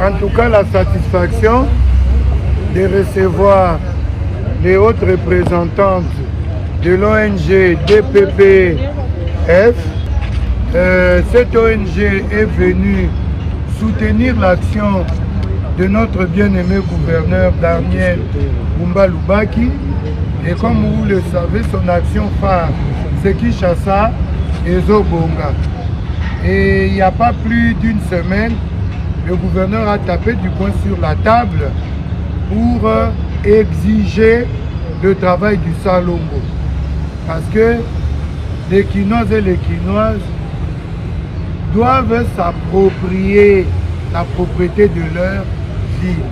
En tout cas, la satisfaction de recevoir les hautes représentantes de l'ONG DPPF. Cette ONG est venue soutenir l'action de notre bien-aimé gouverneur Daniel Bumba Lubaki. Et comme vous le savez, son action phare, c'est Kinshasa et Zobonga. Et il n'y a pas plus d'une semaine, le gouverneur a tapé du poing sur la table pour exiger le travail du Salongo. Parce que les Quinoises et les Quinoises doivent s'approprier la propriété de leur ville.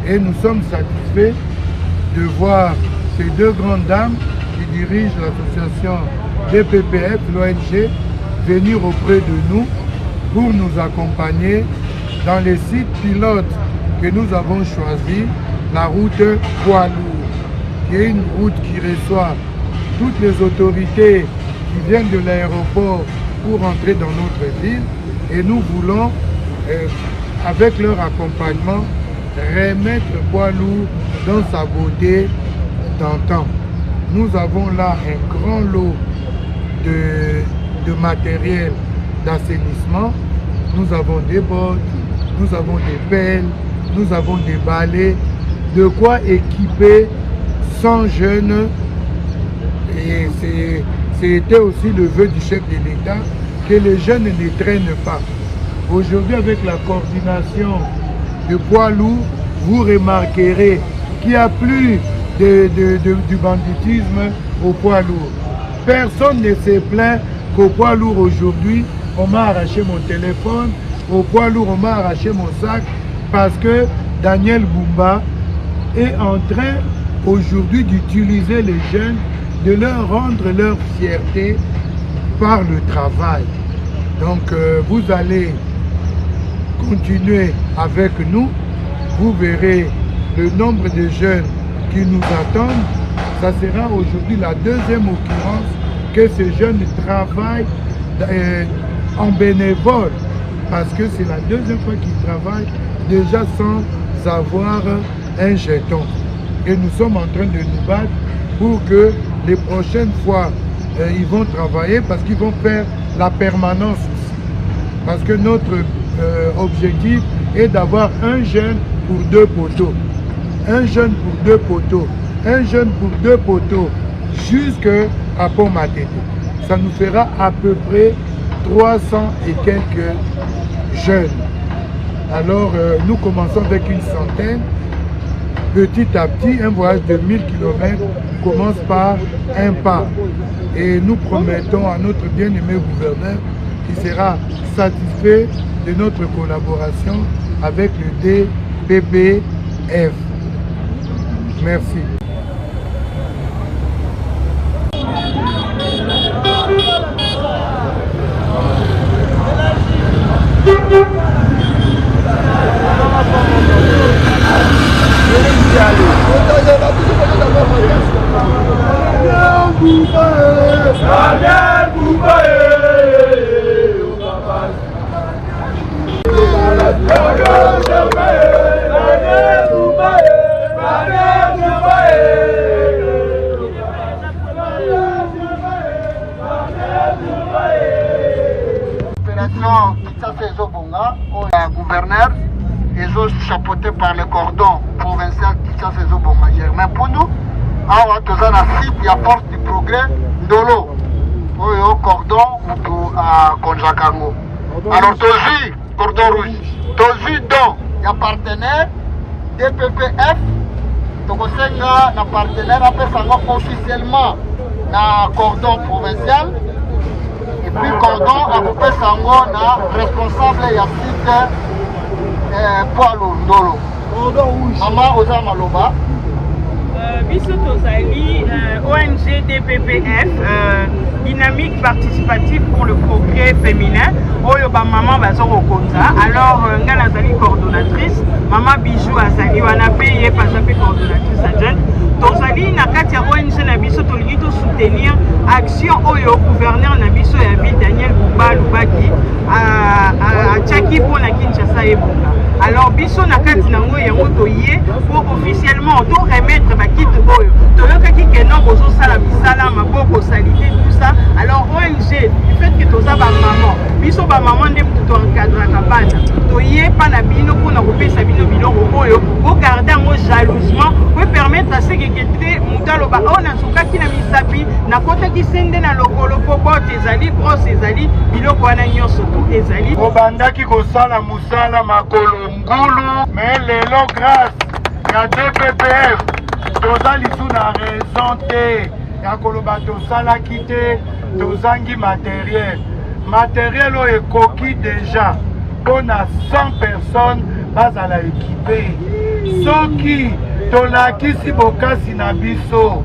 Et nous sommes satisfaits de voir ces deux grandes dames qui dirigent l'association DPPF, l'ONG, venir auprès de nous pour nous accompagner dans les sites pilotes que nous avons choisis, la route Poids Lourd, qui est une route qui reçoit toutes les autorités qui viennent de l'aéroport pour entrer dans notre ville. Et nous voulons, avec leur accompagnement, remettre Poids Lourd dans sa beauté d'antan. Nous avons là un grand lot de matériel d'assainissement. Nous avons des bottes, nous avons des pelles, nous avons des balais, de quoi équiper 100 jeunes. Et c'était aussi le vœu du chef de l'État que les jeunes ne traînent pas. Aujourd'hui, avec la coordination de Poids Lourd, vous remarquerez qu'il n'y a plus du banditisme au Poids Lourd. Personne ne se plaint qu'au Poids Lourd aujourd'hui, on m'a arraché mon téléphone, au Poids Lourd, on m'a arraché mon sac, parce que Daniel Bumba est en train aujourd'hui d'utiliser les jeunes, de leur rendre leur fierté par le travail. Donc vous allez continuer avec nous, vous verrez le nombre de jeunes qui nous attendent. Ça sera aujourd'hui la deuxième occurrence que ces jeunes travaillent en bénévole, parce que c'est la deuxième fois qu'ils travaillent déjà sans avoir un jeton. Et nous sommes en train de nous battre pour que les prochaines fois ils vont travailler, parce qu'ils vont faire la permanence aussi. Parce que notre objectif est d'avoir un jeune pour 2 poteaux. Un jeune pour 2 poteaux. Un jeune pour 2 poteaux jusqu'à Pont-Matete. Ça nous fera à peu près 300 et quelques jeunes. Alors nous commençons avec une centaine. Petit à petit, un voyage de 1000 km commence par un pas. Et nous promettons à notre bien-aimé gouverneur qui sera satisfait de notre collaboration avec le DPPF. Merci. Gouverneur, ils sont chapeautés par le cordon provincial Kinshasa Zobonga Germain pour nous. Alors, tous à site, il y a force du progrès Ndolo. Au cordon à Konjakango. Alors, Tozi, cordon rouge. Tozi, donc, il y a partenaire DPPF. Donc, il y a un partenaire officiellement dans le cordon provincial. Et puis, cordon a coupé sango na responsable ya site Poids Lourd Ndolo. Maman Oza Maloba. Biso tozali ONG DPPF, dynamique participative pour le progrès féminin. Oyo ba maman bazo kokonza. Alors nga nazali coordonnatrice, maman Bijou azali wana pe ye pasape coordonnatrice adjointe. Tozali na kati ya ONG na biso tolingi to soutenir action oyo gouverneur na biso ya ville Daniel Bumba Lubaki a tchaki pour na Kinshasa ebonga. Alors biso na kati nango yango toye pour officiellement to remettre ba kit oyo toyokaki ke non bozo sala bisala maboko salité tout ça. Alors ONG du fait que toza ba maman biso ba maman nde to encadrer kabana toye pa na bino pona kopesa bino biloko oyo pour garder ngo jalousement pour permettre à ce que kete mutalo ba ona sukaki na misapi na kota ki sende na lokolo po bote ezali brosse ezali biloko wana nyonso to ezali obandaki kosala musala makolo ngulu mais lelo grâce ya DPPF toza lisu na raison te ya koloba tosalaki te tozangi matériel oyo ekoki déjà mpona 100 personnes bazala équipé soki tolakisi bokasi na biso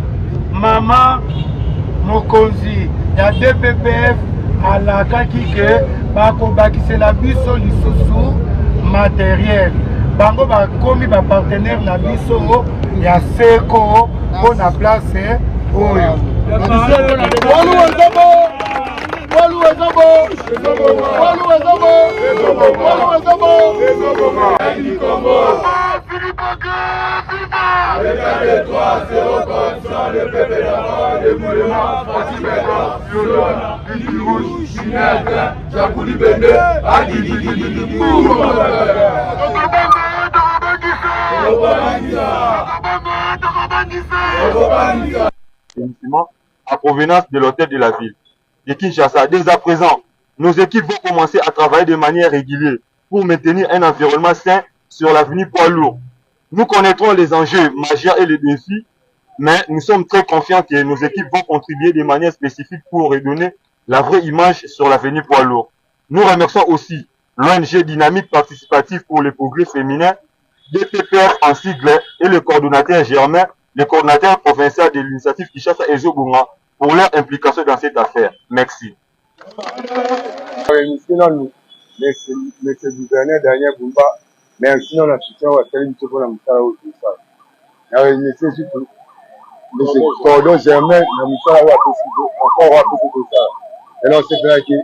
mama mokonzi ya DPPF alakaki ke bakobakisela biso lisusu matériel bango bakomi bapartenaire na biso ya seko mpona place oyo à provenance de l'hôtel de la ville de Kinshasa. Dès à présent, nos équipes vont commencer à travailler de manière régulière pour maintenir un environnement sain sur l'avenue Poids-Lourd. Nous connaîtrons les enjeux majeurs et les défis, mais nous sommes très confiants que nos équipes vont contribuer de manière spécifique pour redonner la vraie image sur l'avenue Poids-Lourd. Nous remercions aussi l'ONG Dynamique Participative pour le Progrès Féminin, DPPF en sigle, et le coordonnateur Germain, le coordonnateur provincial de l'initiative Kinshasa Ezo Bunga, pour leur implication dans cette affaire. Merci. Monsieur gouverneur Daniel Bumba, merci à la soutien à Salim Topona Moussala au Toussa. Monsieur Cordon Germain, Moussala encore à Toussa. Et non, c'est vrai que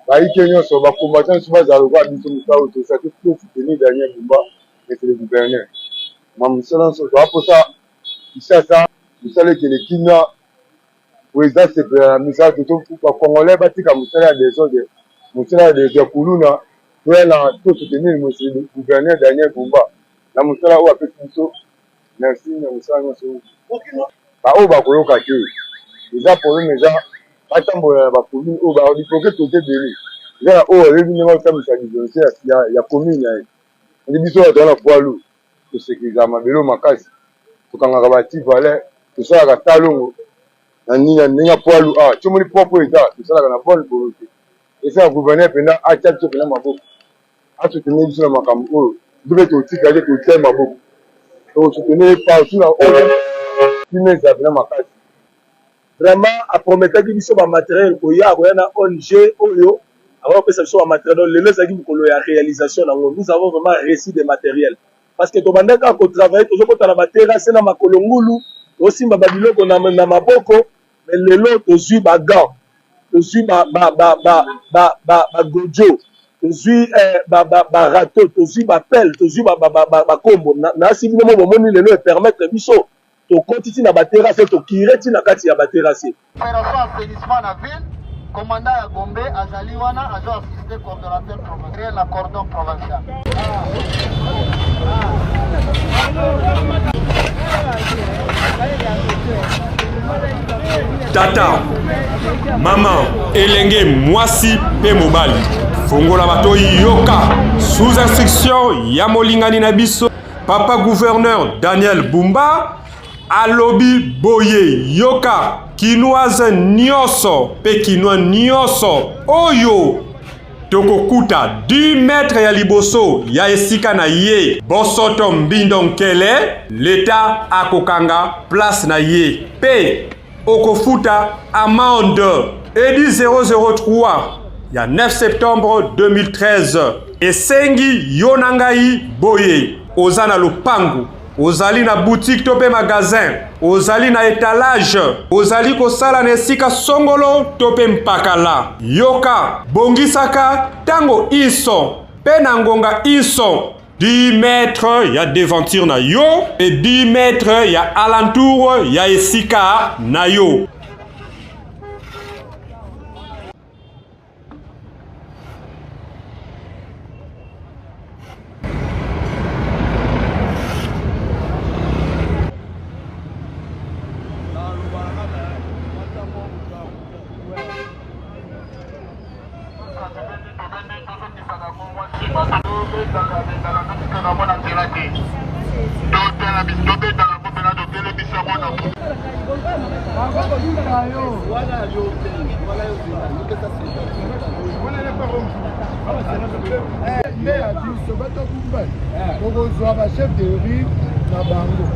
Baïkenyon sont les combattants sur base à l'ouvert de Moussala au Toussa, tout pour soutenir Daniel Bumba, monsieur le gouverneur. Moussala, c'est pour ça, Kinshasa, Moussala qui est le Kina. Président c'est la message de tout le Congolais bâti comme Moussala des autres Moussala des Kuluna pour soutenir le gouverneur Daniel Bumba la Moussala ou après tout merci Moussala ba o ba koyoka ke déjà problème déjà batambola ba commune o ba il faut que tout est béni déjà o revenu na comme ça ya commune ya biso dans la poilu to sécuriser mabelo makasi to kanga bati valeur to ça ka talongo Nina poilu tu me dis propre état c'est ça la bonne volonté et ça gouverneur pendant à tête pendant ma boue à soutenir sur ma campo devait aussi garder tout le ma boue to soutenir partout là qui met ça pendant ma case vraiment à promettre que biso ba matériel ko ya ko na ONG oyo avant que ça soit matériel les ça qui ko ya réalisation nous avons vraiment réussi des matériels parce que to bandaka ko travailler to ko tala ba terrasse na makolongulu aussi ba biloko na maboko mais lelo tozui ba gants tozui ba gojo tozui ba râteau tozui ba pelle tozui ba kombo na si bino mo moni lelo et permettre biso to continue na ba terrasse to kireti na kati ya ba terrasse opération assainissement na ville commandant ya Gombe azali wana azo assister coordonnateur provincial na cordon provincial Tata, maman, elenge mwasi pe mobali. Fongola bato yoka sous instruction ya molingani na biso. Papa gouverneur Daniel Bumba alobi boye yoka kinoise nyoso pe kinois nyoso oyo tokokuta 10 mètres ya liboso ya esika na ye bosoto mbindo nkele l'État akokanga place na ye pe okofuta amende edi 003 ya 9 septembre 2013 esengi yonangai boye ozana lopangu ozali na boutique to pe magasin ozali na étalage ozali kosala na esika songolo to pe mpakala yoka bongisaka tango iso pe pe na ngonga inson 10 mètres ya devanture na yo et 10 mètres ya alentour ya esika na yo. chef de riz na bango.